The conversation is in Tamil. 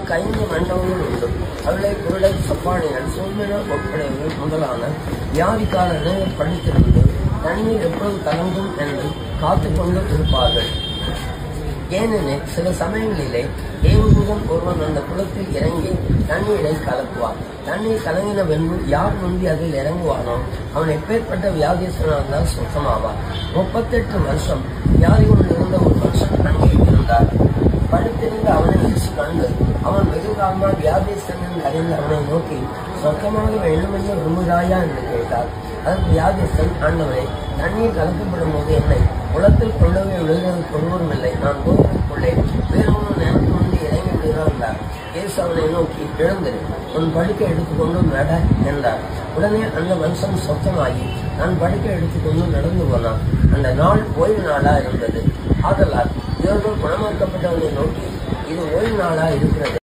அவனுக்கு 5 மண்டபங்கள் உண்டு. அவளை குருடை, சப்பானிகள், சூழ்நிலை ஒப்படைகள் முதலான வியாதிக்காரனை படித்திருந்து தண்ணீர் எப்பொழுது கலங்கும் என்று காத்துக்கொண்டு இருப்பார்கள். ஏனெனில் சில சமயங்களிலே தேவதூதன் ஒருவன் அந்த குளத்தில் இறங்கி தண்ணீரை கலக்குவான். தண்ணீர் கலங்கின பின்பு யார் முந்தி அதில் இறங்குவானோ அவன் எப்பேற்பட்ட வியாதியஸ்தனானால் சுத்தமாவான். 38 வருஷம் வியாதி கொண்டிருந்த ஒரு மனுஷன் அங்கே இருந்தார். படுத்திருந்த அவனை இயேசு கண்டு அவன் வெகு காலமாக வியாதியஸ்தன் அறிந்து அவனை நோக்கி, சொர்க்கமாக வேண்டுமென்று விரும்புகிறாயா என்று கேட்டார். அதற்கு வியாதியஸ்தன், ஆண்டவரே, தண்ணீர் கலக்கப்படும் போது என்னை குளத்தில் கொள்ளவே விழுகிறது ஒருவரும் இல்லை. நான் போவதற்குள்ளே வேறு ஒன்று எனக்கு முன்பு இறங்கி விடுகிறார். இயேசு அவனை நோக்கி, எழுந்திரு, உன் படுக்கை எடுத்துக்கொண்டு நட என்றார். உடனே அந்த மனுஷன் சொத்தமாகி நான் படுக்கை எடுத்துக்கொண்டு நடந்து போனான். அந்த நாள் ஓய்வு நாளா இருந்தது. ஆதலால் இவர்கள் குணமாக்கப்பட்டவனை நோக்கி, இது ஓய்வு நாளா இருக்கிறது.